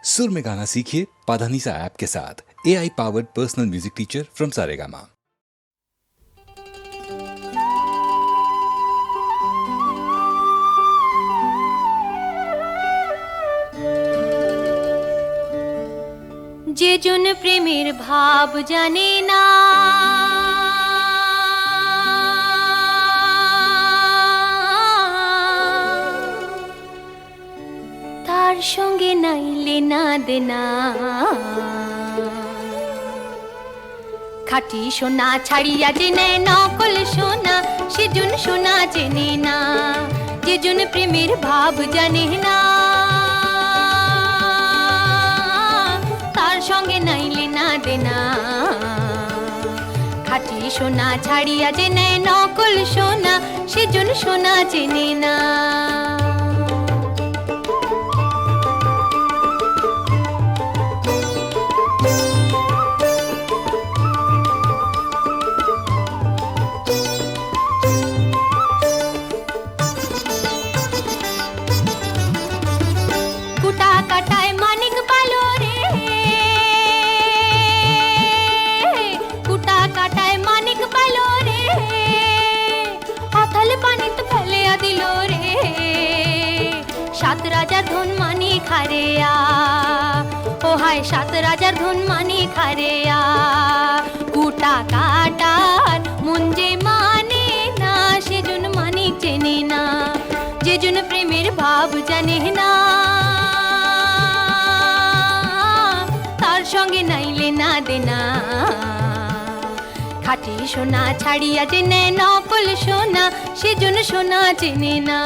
सुर में गाना सीखिए पाधानीसा ऐप के साथ। AI powered personal music teacher from Saregama. যে জন প্রেমের ভাব জানে না, তার সঙ্গে নাইলে না দেনা। খাঁটি সোনা ছাড়িয়া যে নেয় নকল সোনা, সেজন সোনা চেনে না। যে জন প্রেমের ভাব জানে না, সঙ্গে নাইলে না দেনা। খাঁটি সোনা ছাড়িয়া যে নেয় নকল সোনা, সেজন সোনা চেনে না। কুটা কাটায় মানিক পালো রে, কাটায় মানিক পালো রে, অথল পানিত ফেলিয়া দিল রে। সাত রাজার ধন মানি খারেয়া, ও হায় সাত রাজার ধন মানি খারেয়া। কুটা কাটার মন যে মানে না, সেজন মানিক চেনে না। যেজন প্রেমের ভাব জানে না, তার সঙ্গে নাইলে না দেনা। খাঁটি সোনা ছাড়িয়া যে নেয় নকল সোনা, সেজন সোনা চেনে না।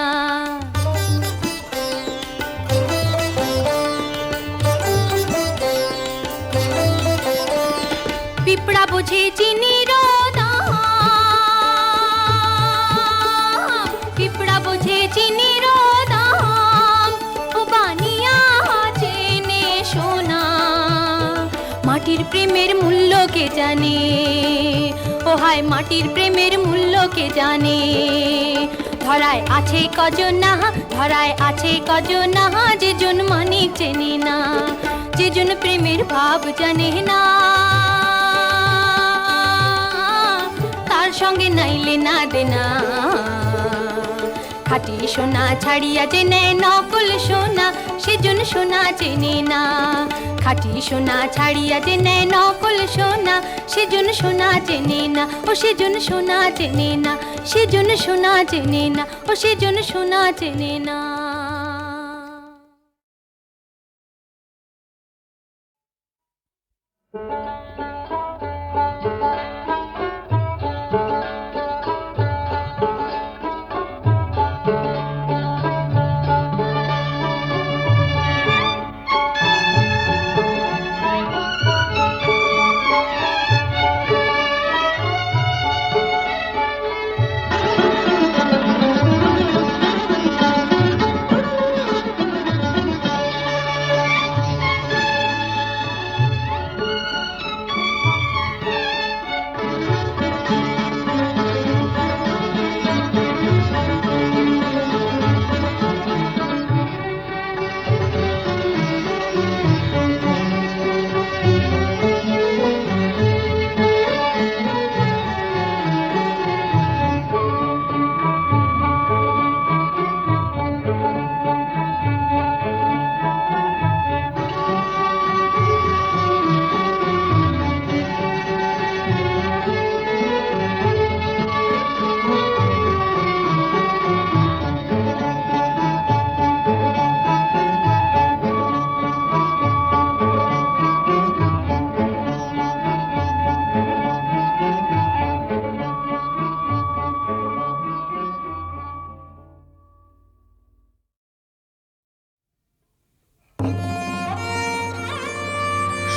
পিঁপড়া বোঝে চিনির দাম, পিঁপড়া বোঝে চিনির দাম, ও বানিয়া চেনে সোনা। মাটির প্রেমের মূল্য কে জানে, ও হায় মাটির প্রেমের মূল্য কে জানে। ধরায় আছে কজনা, ধরায় আছে কজনা, যেজন মানিক চেনে না। যেজন প্রেমের ভাব জানে না, তার সঙ্গে নাইলে না দেনা। খাঁটি সোনা ছাড়িয়া যে নেয় নকল সোনা, সেজন সোনা চেনে না। খাঁটি সোনা ছাড়িয়া যে নেয় নকল সোনা, সেজন সোনা চেনে না। ও সেজন সোনা চেনে না, সেজন সোনা চেনে না, ও সেজন সোনা চেনে না।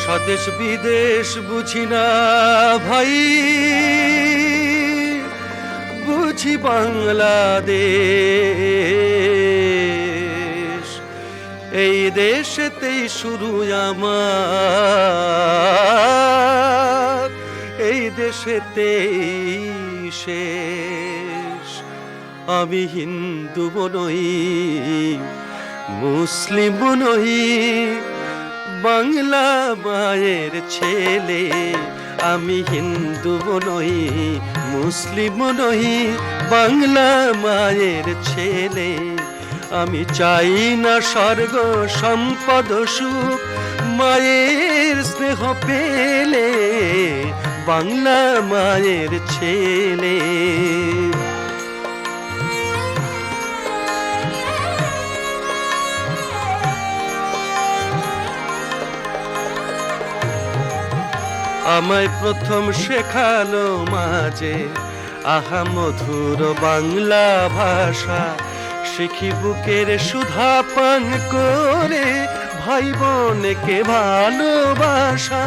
স্বদেশ বিদেশ বুঝি না ভাই, বুঝি বাংলাদেশ। এই দেশেতেই শুরু আমার, এই দেশেতেই শেষ। আমি হিন্দু নই, মুসলিম নই, বাংলা মায়ের ছেলে, আমি হিন্দু নই মুসলিম নই, বাংলা মায়ের ছেলে। আমি চাই না স্বর্গ সম্পদ সুখ, মায়ের স্নেহ পেলে, বাংলা মায়ের ছেলে। আমায় প্রথম শেখালো মাঝে আহা মধুর বাংলা ভাষা, শিখি বুকের সুধা পান করে ভাই বোনকে ভালোবাসা।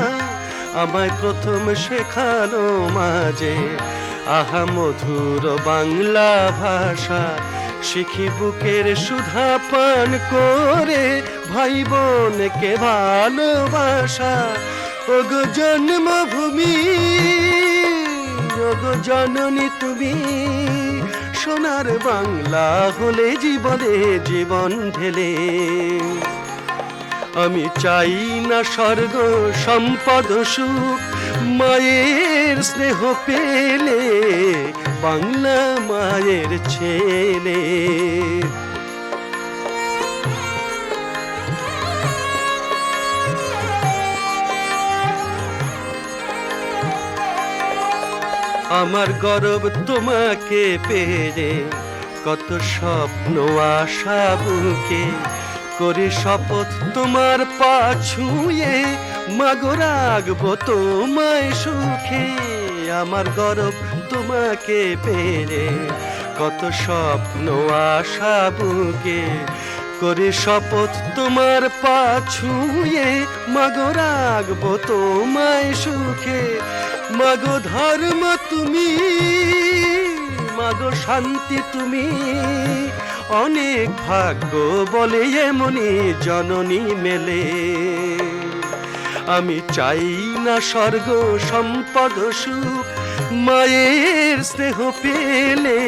আমায় প্রথম শেখালো মাঝে আহা মধুর বাংলা ভাষা, শিখি বুকের সুধা পান করে ভাই বোনকে ভালোবাসা। ওগো জন্মভূমি, ওগো জননী তুমি, সোনার বাংলা হলে জীবনে জীবন ঢেলে। আমি চাই না স্বর্গ সম্পদ সুখ, মায়ের স্নেহ পেলে, বাংলা মায়ের ছেলে। আমার গর্ব তোমাকে পেয়ে, কত স্বপ্ন আশা বুকে, করি শপথ তোমার পা ছুঁয়ে, মাগো রাখবো তোমায় সুখে। আমার গর্ব তোমাকে পেয়ে, কত স্বপ্ন আশা বুকে, করি শপথ তোমার পা ছুঁয়ে, মাগো রাখবো তোমায় সুখে। মাগো ধর্ম তুমি, মাগো শান্তি তুমি, অনেক ভাগ্য বলে এমনি জননী মেলে। আমি চাই না স্বর্গ সম্পদ সুখ, মায়ের স্নেহ পেলে,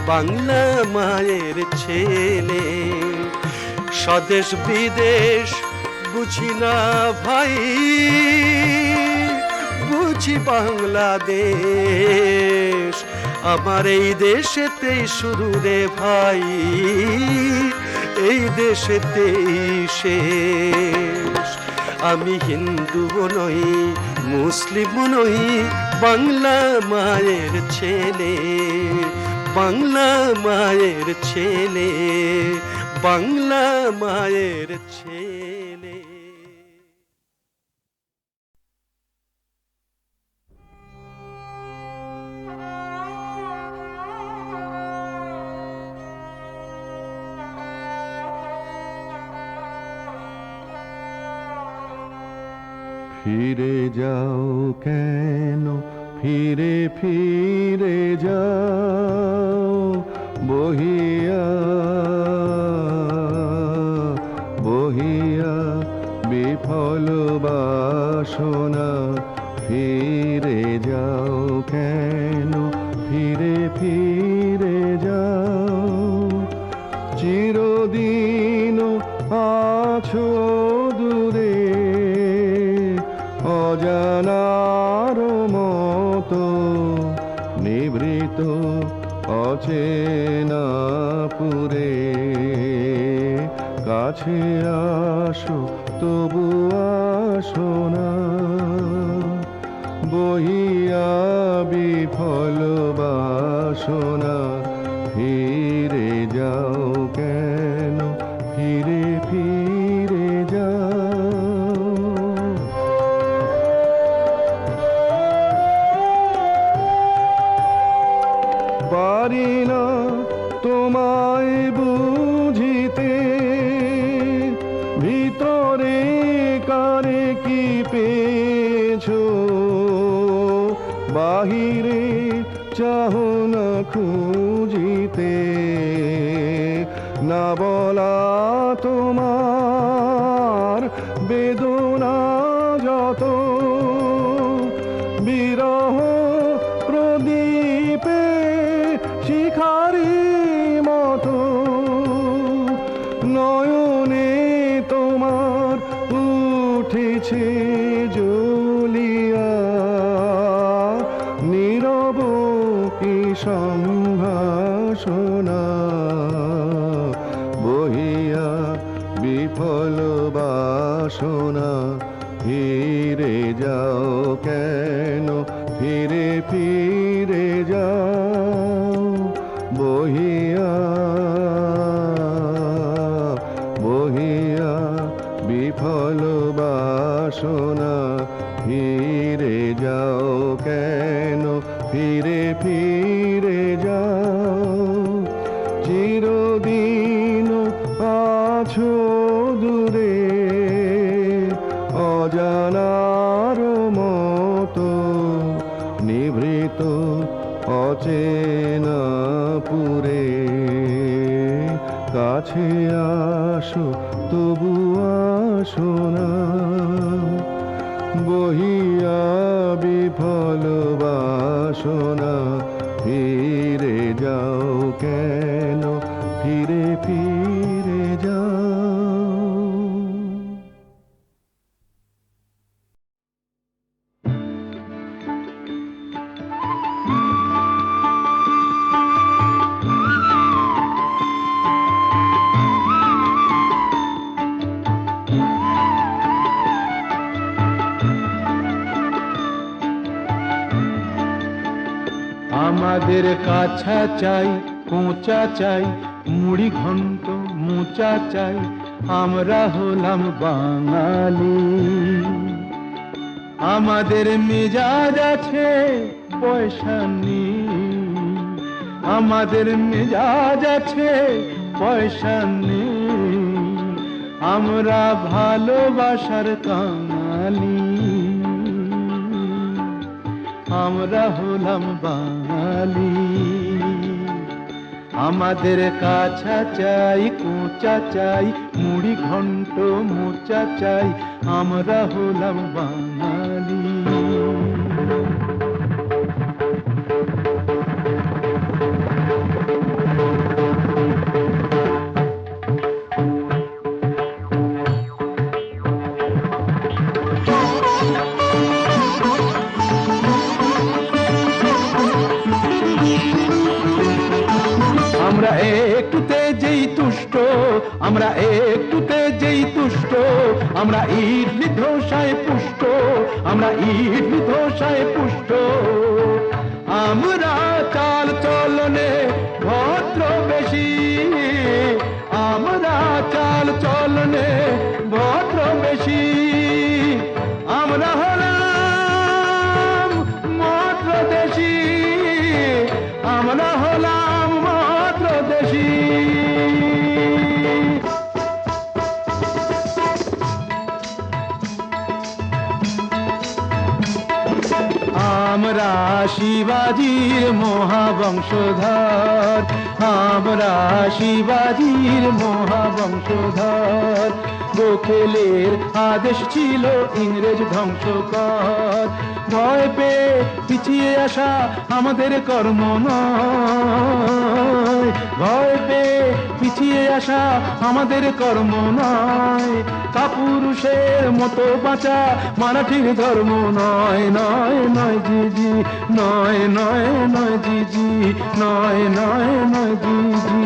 বাংলা মায়ের ছেলে। স্বদেশ বিদেশ বুঝি না ভাই, বুঝি বাংলাদেশ। আমার এই দেশেতেই শুরু রে ভাই, এই দেশেতেই শেষ। আমি হিন্দু নই মুসলিম নই, বাংলা মায়ের ছেলে, বাংলা মায়ের ছেলে, বাংলা মায়ের ছেলে। ফিরে যাও কেন, ফিরে ফিরে যাও, বহিয়া বহিয়া বিফল বাসনা। ফিরে যাও কেন, ফিরে ফিরে যাও, চিরদিন আছো দূরে, অজানার মতো নিভৃত অচেনা পুরে। কাছে আসো তবু আসো না, বহিয়া বিফল বাসনা। ফিরে যাও কেন, ফিরে ফিরে যাও। পারি না তোমায় বুঝিতে, ভিতরে কারে কি পেয়েছো, বাহিরে চাহো না খুঁজিতে। না বলা তোমার বেদনা যত, বিরহ প্রদীপে শিখারি মতো, নয়নে তোমার উঠেছে জ্বলিয়া, নীরব কি সম্ভাষণা, বহিয়া বিফল বাসনা। ফিরে যাও কেন, ফিরে ফিরে যাও, বহিয়া বহিয়া বিফল বাসনা। ফিরে যাও কেন, ফিরে ফিরে যাও, চিরদিন আছো দূরে অজানার মতো, নিভৃত অচেনা পুরে। কাছে আসো তবু আসো না, বহিয়া বিফল বাসনা। ফিরে যাও কেন, ফিরে ফিরে যাও। আমাদের কাছা চাই, কোঁচা চাই, মুড়ি ঘন্ট মোচা চাই, আমরা হলাম বাঙালি। আমাদের মেজাজ আছে পয়সা নেই, আমাদের মেজাজ আছে পয়সা নেই, আমরা ভালোবাসার কাঙালি। আমরা হলাম বাঙালি। আমাদের কাছা চাই, কোঁচা চাই, মুড়ি ঘন্ট মোচা চাই, আমরা হলাম বাঙালি। আমরা একটুতে যেই তুষ্ট, আমরা একটুতে যেই তুষ্ট, আমরা ইডলি ধোসায় পুষ্ট, আমরা ইডলি ধোসায় পুষ্ট। আমরা চাল চলনে ভদ্র বেশি, আমরা চাল চলনে ভদ্র বেশি। আমরা হলাম মাত্র দেশি, আমরা হলাম মাত্র দেশি। আমরা শিবাজির মহাবংশধর, আমরা শিবাজির মহাবংশধর। গোখেলের আদেশ ছিল ইংরেজ ধ্বংস কর, ভয় পেয়ে পিছিয়ে আসা আমাদের কর্ম নয়, ভয় পেয়ে পিছিয়ে আসা আমাদের কর্ম নয়। কাপুরুষের মতো বাঁচা মারাঠির ধর্ম নয়, নয় নয় জি জি, নয় নয় নয় জি জি, নয় নয় নয় জি জি।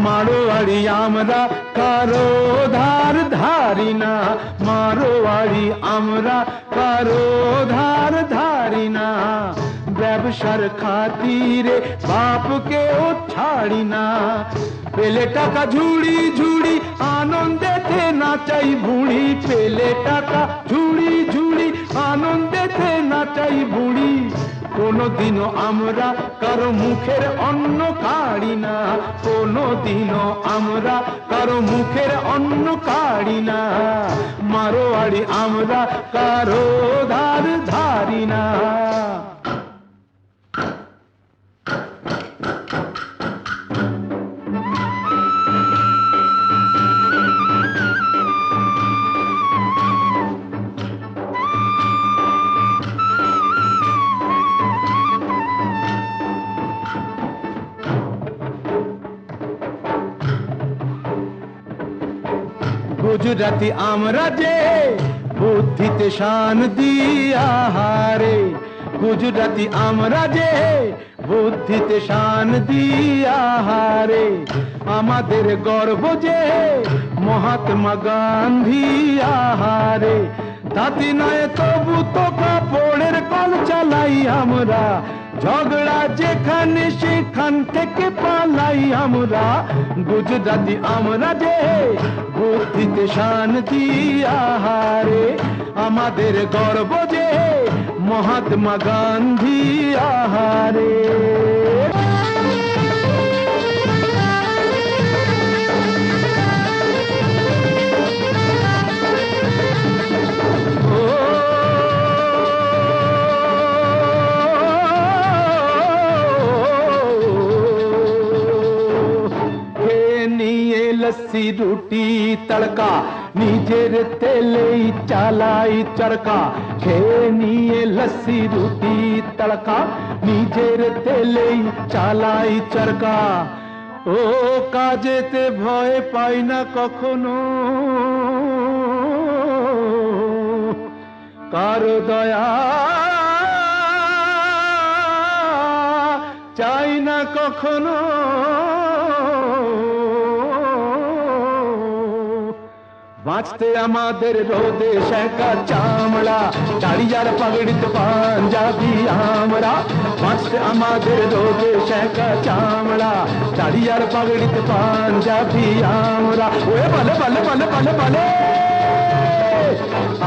মারোয়ারি আমরা কারো ধার ধারি না, মারোয়ারি আমরা কারো ধার ধারি না। ব্যবসার খাতিরে বাপকেও ছাড়ি না, পেলে টাকা ঝুড়ি ঝুড়ি আনন্দেতে নাচাই ভুঁড়ি, পেলে টাকা ঝুড়ি ঝুড়ি আনন্দেতে নাচাই ভুঁড়ি। কোনোদিনও আমরা কারো মুখের অন্ন কাড়ি না, কোনোদিনও আমরা কারো মুখের অন্ন কাড়ি না। মারোয়ারি আমরা কারো ধার ধারি না। গুজরাটি আমরা যে বুদ্ধিতে শান দিয়া হারে, গুজরাটি আমরা যে বুদ্ধিতে শান দিয়া হারে, আমাদের গর্ব যে মহাত্মা গান্ধী আহারে, তাতে নয় তবু তো কাপড়ের কল চালাই আমরা, ঝগড়া যেখানে সেখান থেকে পালাই আমরা, গুজরাটি আমরা যে বুদ্ধিতে শান্তি আহারে, আমাদের গর্ব যে মহাত্মা গান্ধী আহারে। लस्सी रोटी तड़का নিজের তেলেই চালাই চরকা, খেয়ে নিয়ে লস্যি রুটি তড়কা নিজের তেলেই চালাই চরকা। ও কাজেতে ভয় পাই না কখনো, কারো দয়া চাই না কখনো, বাঁচতে আমাদের রোদে শেখা চামড়া, দাড়িয়ার পাগড়িতে পাঞ্জাবি আমরা, বাঁচতে আমাদের রোদে শেখা চামড়া, দাড়িয়ার পাগড়িতে পাঞ্জাবি আমরা। ওয়ে বলে বলে বলে বলে বলে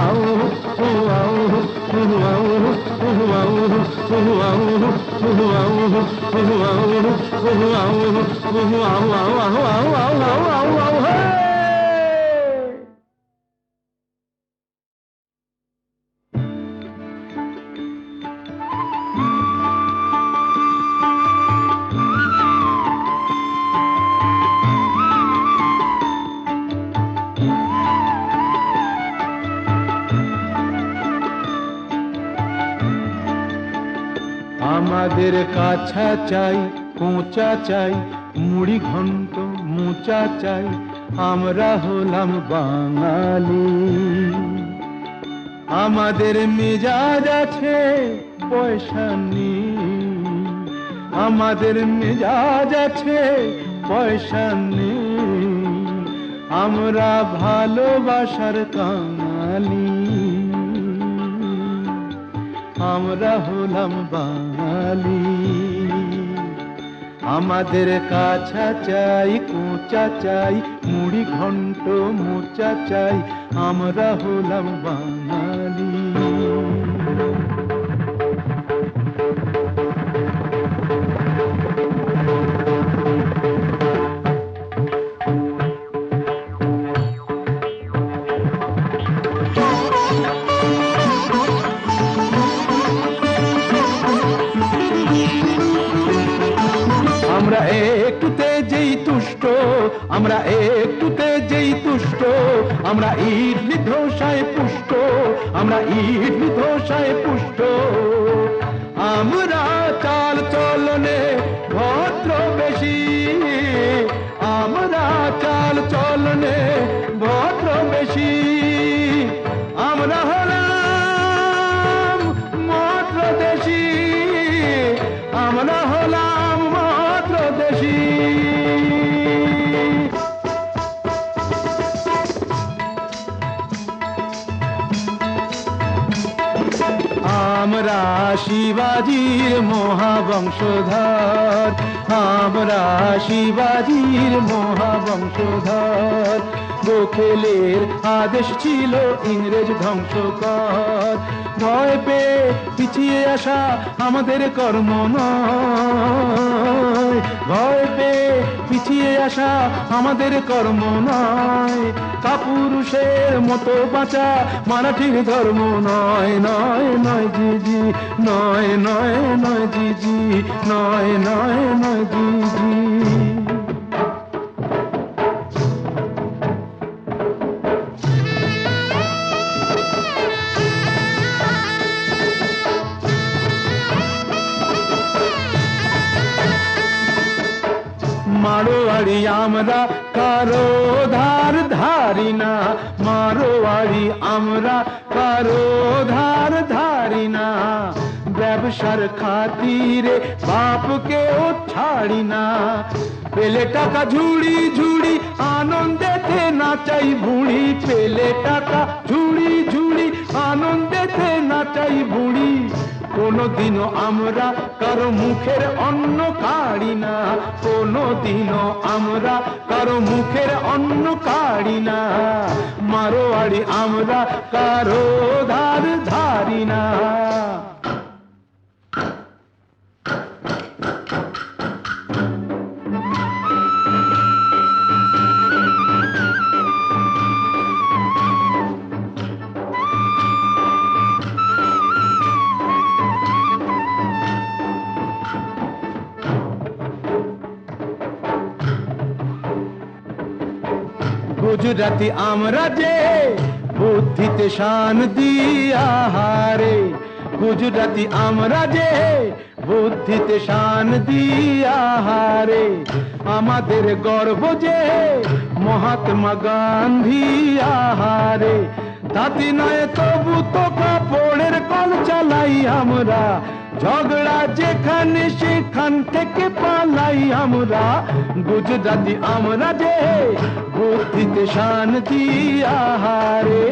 আউ হু আউ হু আউ হু আউ হু আউ হু আউ হু আউ হু আউ হু আউ আউ আউ আউ আউ আউ আউ আউ। আমাদের কাছা চাই কোঁচা চাই, মুড়ি ঘন্ট মোচা চাই, আমরা হলাম বাঙালি। আমাদের মেজাজ আছে পয়সা নেই, আমাদের মেজাজ আছে পয়সা নেই, আমরা ভালোবাসার কাঙালি, আমরা হলাম বাঙালি। আমাদের কাছা চাই কোঁচা চাই, মুড়ি ঘন্ট মোচা চাই, আমরা হলাম বাঙালি। আমরা একটুতে যেই তুষ্ট, আমরা একটুতে যেই তুষ্ট, আমরা ইডলি ধোসায় পুষ্ট, আমরা ইডলি ধোসায় পুষ্ট। আমরা চাল চলনে ভদ্র বেশি, আমরা চাল চলনে ভদ্র বেশি, আমরা হলাম মাত্র দেশি, আমরা হলাম মাত্র দেশি। আমরা শিবাজির মহাবংশধর, আমরা শিবাজির মহাবংশধর। গোখেলের আদেশ ছিল ইংরেজ ধ্বংস কর, ভয় পেয়ে পিছিয়ে আসা আমাদের কর্ম নয়, ভয় পেয়ে পিছিয়ে আসা আমাদের কর্ম নয়। কাপুরুষের মতো বাঁচা মারাঠির ধর্ম নয়, নয় নয় জি জি, নয় নয় নয় জি জি, নয় নয় নয় জি জি। মারোয়া মারোয়াড়ি আমরা কারো ধার ধারি না, মারোয়াড়ি আমরা কারো ধার ধারি না, ব্যবসার খাতিরে বাপকেও ছাড়ি না, পেলে টাকা ঝুড়ি ঝুড়ি আনন্দেতে নাচাই বুড়ি, পেলে টাকা ঝুড়ি ঝুড়ি আনন্দেতে নাচাই বুড়ি, কোনদিনও আমরা কারো মুখের অন্ন কাড়ি না, কোনদিনও আমরা কারো মুখের অন্ন কাড়ি না, মারোয়াড়ি আমরা কারো ধার ধারি না। গুজরাতি আমরা যে বুদ্ধিতে শান দিয়া হারে, গুজরাতি আমরা যে বুদ্ধিতে শান দিয়া হারে, আমাদের গর্ব যে মহাত্মা গান্ধী আহারে, তাতে নয় তবু তো কাপড়ের কল চালাই আমরা, ঝগড়া যেখানে সেখান থেকে পালাই আমরা, গুজরাটি আমরা যে বুদ্ধিতে শান দিয়া হারে,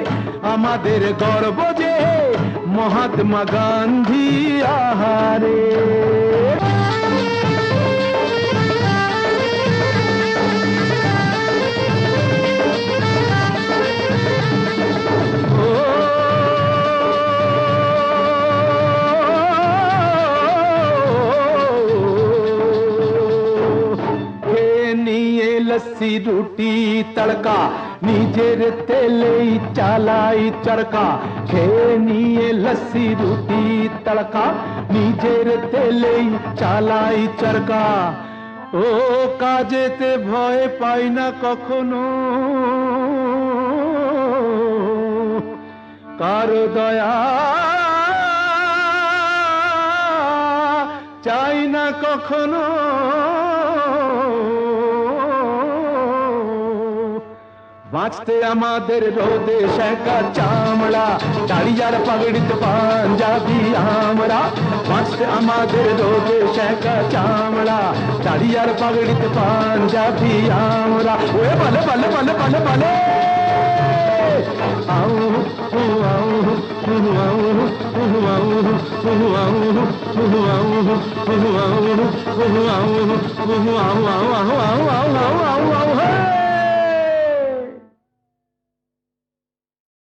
আমাদের গর্ব যে মহাত্মা গান্ধী আহারে। लस्सी रोटी तड़का निजेर तेले चालाई चरका, খেয়ে নিয়ে লস্যি রুটি তড়কা নিজের তেলে চালাই চরকা, ও কাজেতে ভয় পাই না কখনো, কারো দয়া চাই না কখনো, বাঁচতে আমাদের রোদে শেখা চামড়া, দাড়িয়ার পাগড়িত পাঞ্জাবি আমরা, বাঁচতে আমাদের রোদে শেখা চামড়া, দাড়িয়ার পাগড়িত পাঞ্জাবি আমরা, ওয়ে বলে বলে বলে বলে বলে আউ হু আউ হু আউ হু আউ হু আউ হু আউ হু আউ হু আউ হু আউ আউ আউ আউ আউ আউ আউ